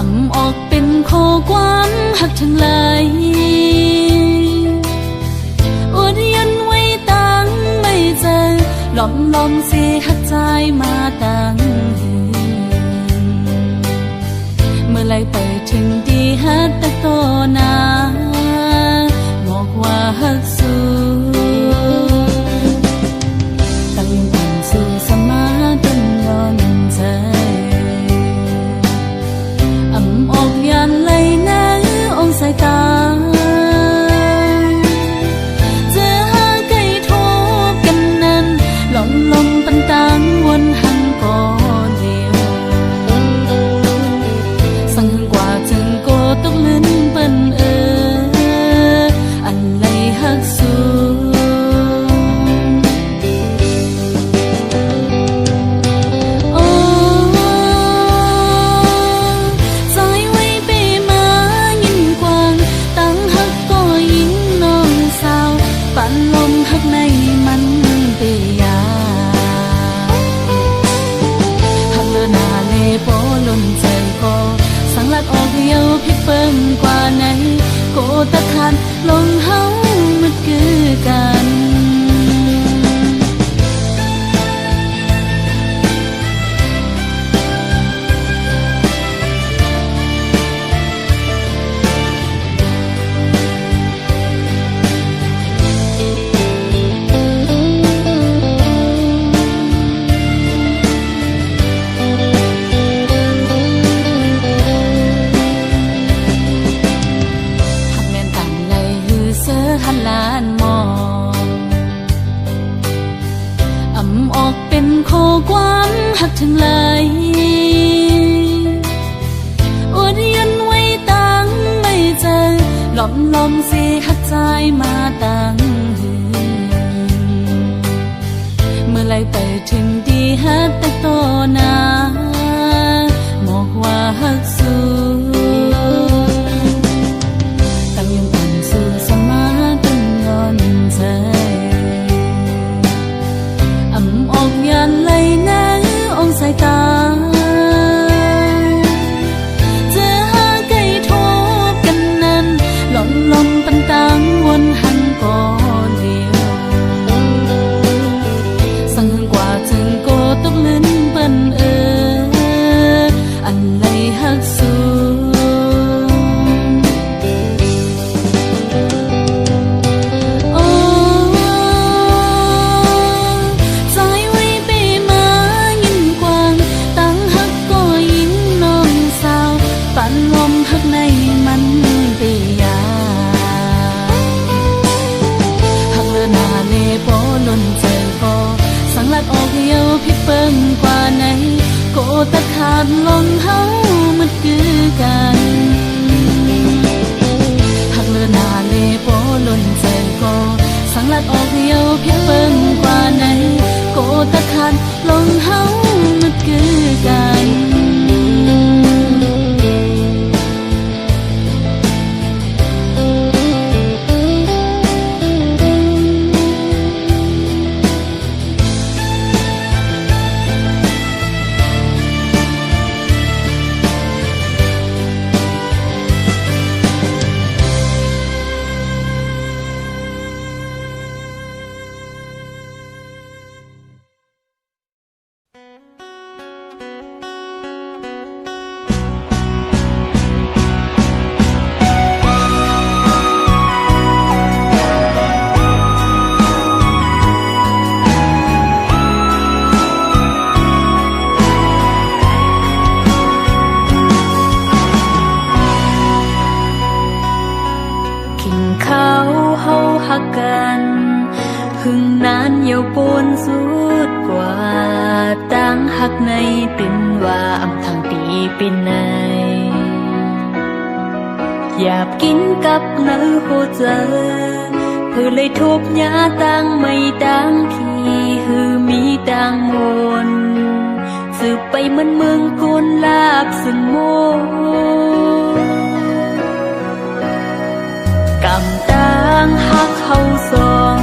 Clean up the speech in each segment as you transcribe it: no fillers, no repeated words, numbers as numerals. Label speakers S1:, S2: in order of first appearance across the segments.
S1: อำออกเป็นข้อความหักทั้งหลายอวดยันไว้ตั้งไม่เจอล้อมเสียหักใจมาตั้งเมื่อไรไปถึงดีฮัดตะโตนาบอกว่าฮักสู้ตั้งยังอ่อนสู้สมาต้นงอนใจอำออกยันไหลนะองสายตาเจอหาไก่ทบกันนั้นลมปันตังวนหังก่อนเดียวสั่งกว่าจึงโกตกลิ้นเปิ้นอันไหลฮักสู้เดียวพิเปิงกว่าไหนโกตะคันลงเฮามันคือกันล้านมองอำออกเป็นข้อความหักทั้งหลายอวดยันไว้ตั้งไม่เจอล้อมเสียหักใจมาตั้งเมื่อไรไปถึงดีฮัดตะโตนาบอกว่าฮักสู้ตั้งยังอ่อนสู้สมาอำออกยันไหลนะองสายตาเจอหาไก่ทบกันนั้นลมปันตังวนหันก่อนเดียวสั่งกว่าจึงโกตกลิ้นเปิ้นอันไหลฮักสู้ออกเดียวพิเปิงกว่าไหนโกตะขาดลงเฮามันคือกันหักเลือนาเลโปล้นใจก็สังลัดออกเดียวพิเปิงกว่าไหนโกตะขาดลงเฮามันคือกันหึงนานเยาวปนสุดกว่าตั้งหักในเป็นว่าอำทางปีเป็นในอยากกินกับเนื้อโคเจอเพื่อเลยทุบยาตั้งไม่ดังที่หือมีดังมนสืบไปมันเมืองกุนลาบซึ่งโมกำตังหักเขาซอง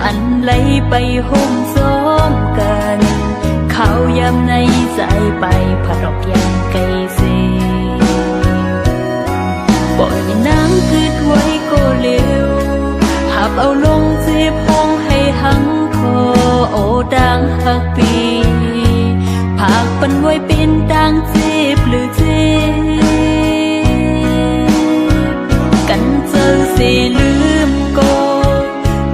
S1: อันไหลไปห่มซ้อมกันเขายำในใจไปผดอกยางไกลเส หักปีผากปันไว้เป็นต่างเจ็บหรือเจ็บกันเจอเสียลืมก็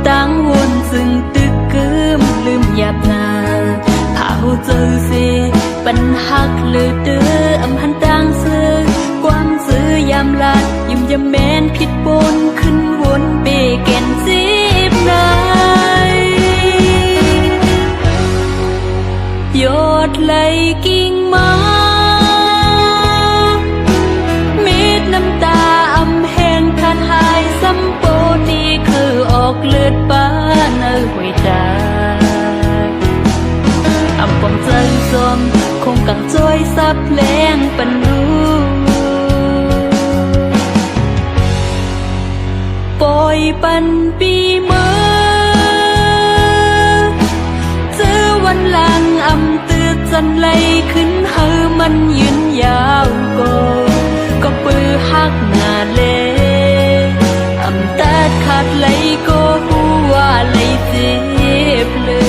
S1: ต่างวนซึ่งตึกกึมลืมหยาบนาผาเจอเสียปันหักเลยเด้ออำหันต่างเสือความซื้อยามลาดยิ้มยำแมนผิดปนขึ้นวนเบแก่นสิบนายยอดไหลกิ่งมาเม็ดน้ำตาอำแห้งขาดหายซ้ำโปตีคือออกเลือดป้าเนื้อหัวใจอำปองใจซอมคงกังจ้อยซับแรงปันรู้ปล่อยปันปีเมื่อเจอวันหลังอำตืดจันไหลขึ้นเฮอมันยืนยาวก็ปือหักหน้าเลอำตัดขาดไหลก็หัวไหลเจ็บเลย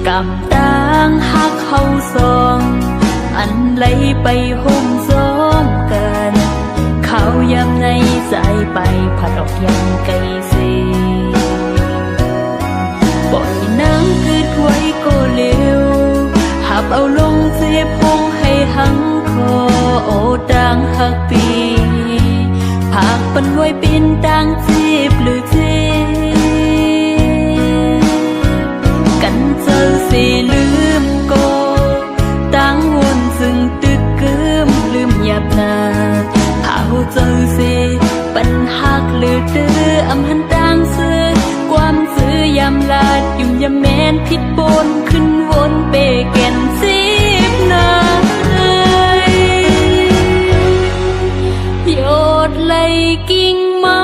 S1: กำต่างหักเขาสองอันไหลไปห่มซ้อมกันเขายำในใจไปผัดออกยังไกลเสีปล่อยน้ำคืดไว้ก็เร็วหับเอาลงเจ็บห้องให้หังคอโอต่างหักปีผากปันไว้เป็นต่างเจ็บหรือเจ็บกันเจอเสียลืมก็ต่างวนซึ่งตึกกึมลืมหยาบนาหาเจอเสียปัญหักหรือเด้ออำหันต่างเสือความซื้อยามลาดยุ่มยามแมนผิดปนขึ้นวนเปแก่นสิบนายยอดไหลกิ่งมา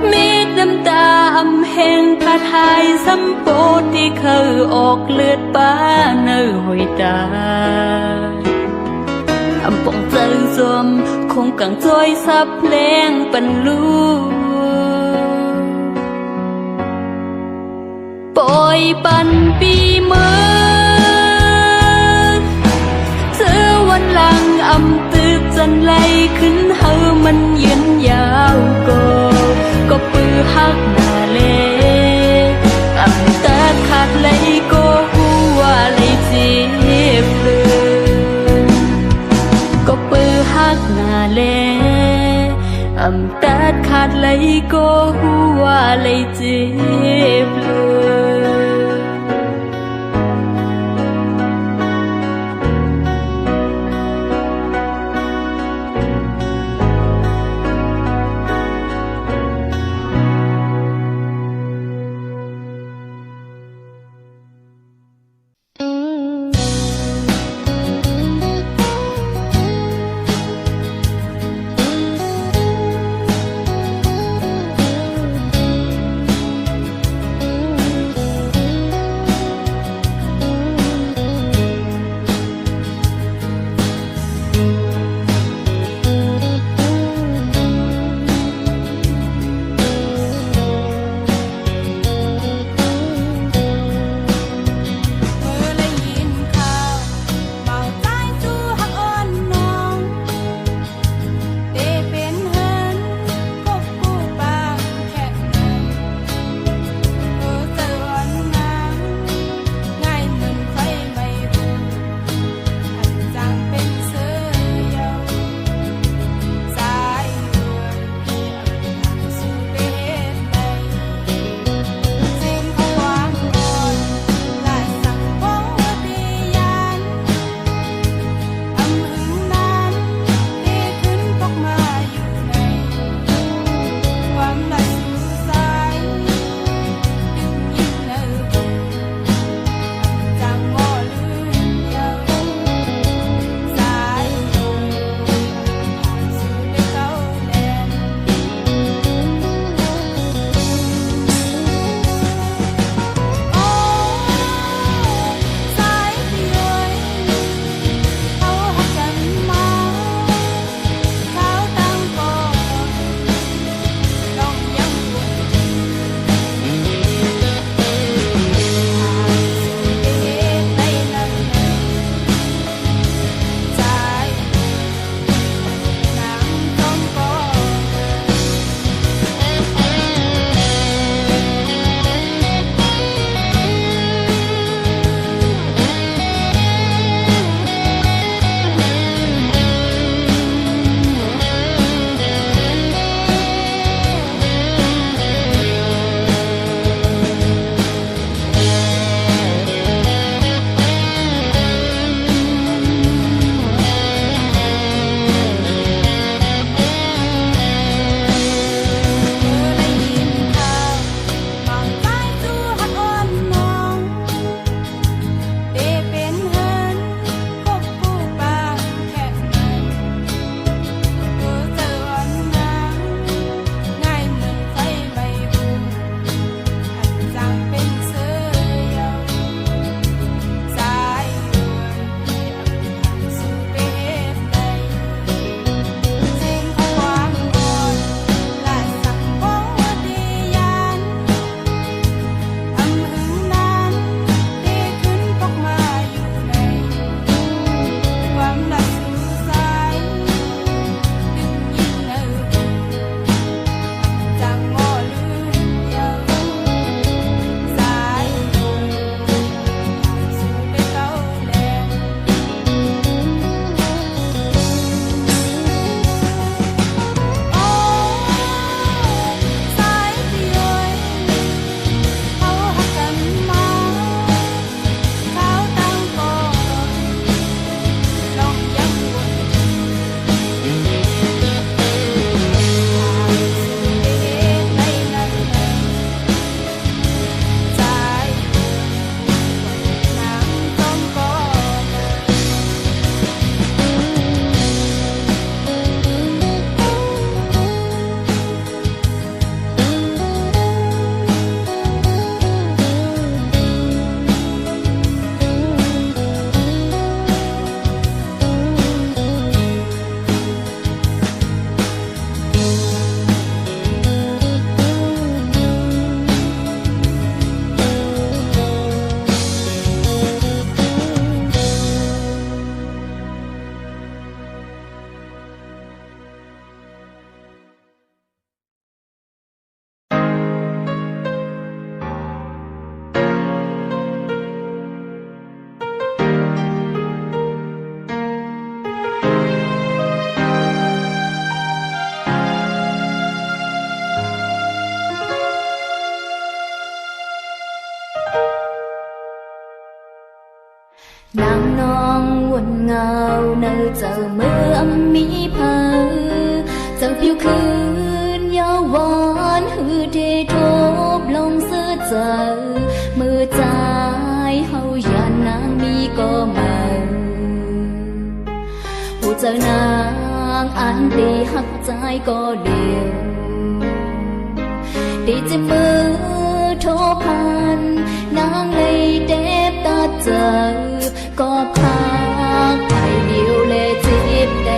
S1: เม็ดน้ำตาอำแห้งขาดหายซ้ำโปที่เคยออกเลือดป้าเนื้อหัวตาอำปองใจซอมคงกังจ้อยซับแรงปันลูปล่อยปันปีเมื่อเจอวันหลังอำตืดจันไหลขึ้นเฮอมันยืนยาวก็ปือหักหน้าเลอำตัดขาดไหลก็หัวไหลเจ็บเลยก็ปือหักหน้าเลอำตัดขาดไหลก็หัวไหลเจ็บเลย คืนยาววานหือเททบลงเสื้อเจอมือใจเฮาอย่านางมีก็มาหูเจอนางอันดีหักใจก็เดียวดีจะมือโทพันนางเลยเด็บตาเจอก็พาไปเดียวเลยจีบได้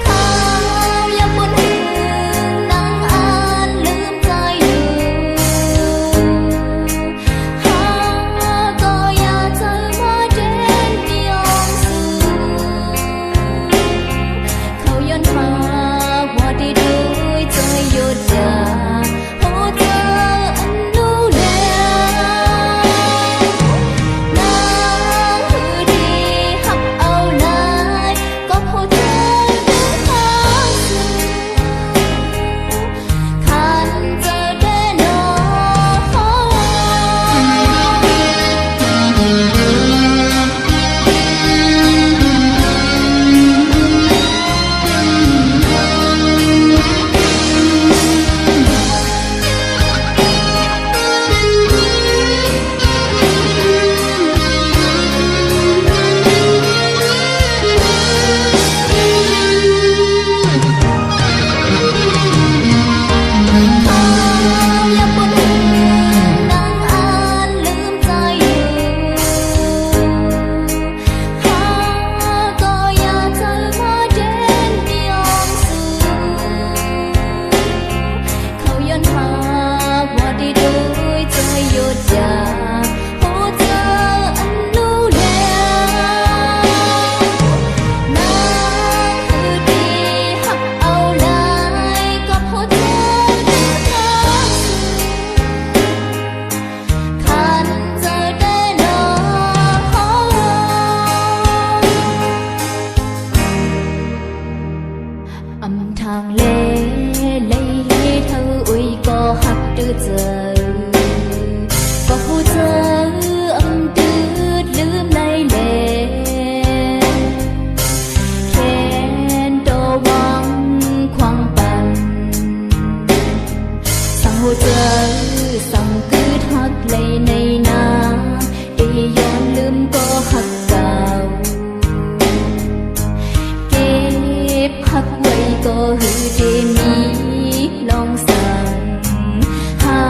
S1: ข้าวยังบนหือนางอ่านลืมใจอยู่หาก็อยากเจอมาเด่นยองสูเขาย้อนพาว่าได้ด้วยใจหยุดยาโอ้เธออันนู้นนางคือดีหักเอานายก็พอเธอดูทางสูขันเจอได้นอยังบนหือนางอ่านลืมใจอยู่หาก็อยากเจอมาเด่นยองสูเขาย้อนพาว่าได้ด้วยใจหยุดยาโอ้เธออันนู้นนางคือดีหักเอานายก็พอเธอดูทางสูขันเจอได้นออำทางเล่เลยเธออุ้ยก็หักดื้อเจอก็ผู้เจออำดื้อลืมในเล่แค้นโตหวังควางปันสั่งหัวเจอสั่งคืดหักเลยในน้ำได้ย้อนลืมก็หักเก่าเก็บหักไว้ก็หือได้มีลองสั่งหา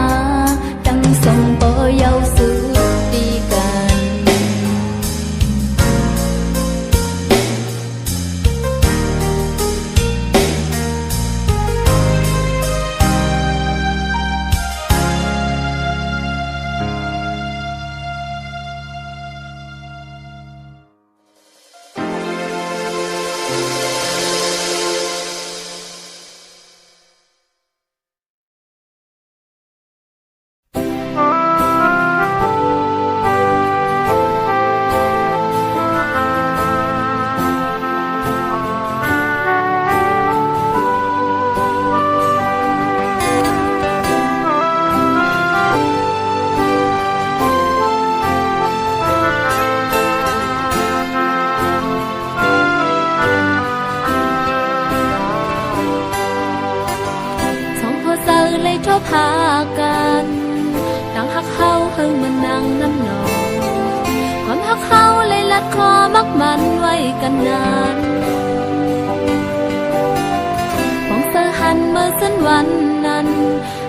S1: ตั้งส่งปอยาวสุดดีกัน พากันดังฮักเฮาเฮงมันนั่งน้ำนองความฮักเฮาเลยลัดคอมักมันไว้กันนานของเธอหันเมื่อสันวันนั้น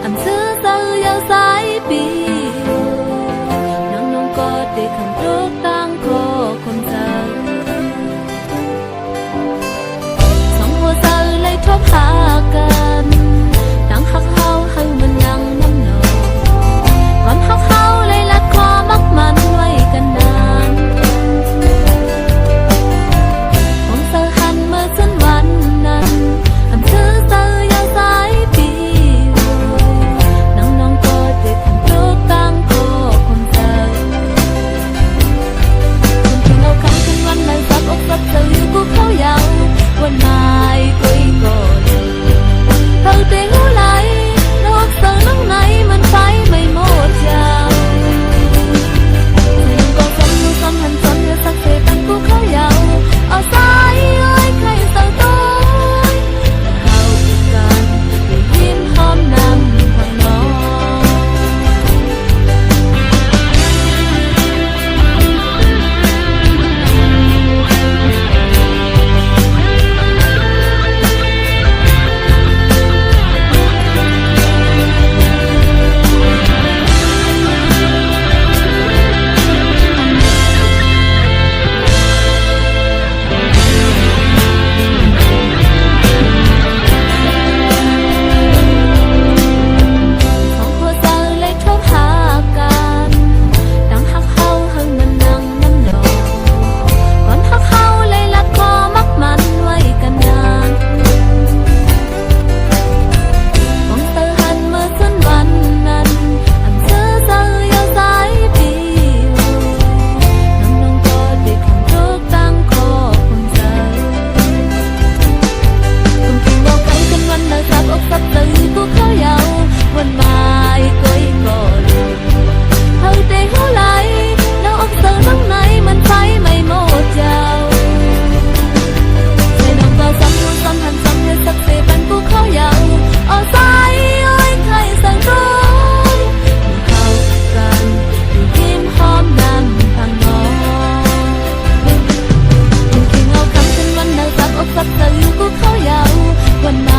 S1: อำซื้อเธอยาวสายปีน้องน้องก็ได้คำรูกตั้งคอคนเธอสองหัวเธอเลยทบหากันดังฮักเฮาเฮงมันนั่งน้ำนองความฮักเฮาเลยลัดคอมักมันไว้กันนานของเธอหันเมื่อสันวันนั้นอำซื้อเธอยาวสายปี của khó giàu quanh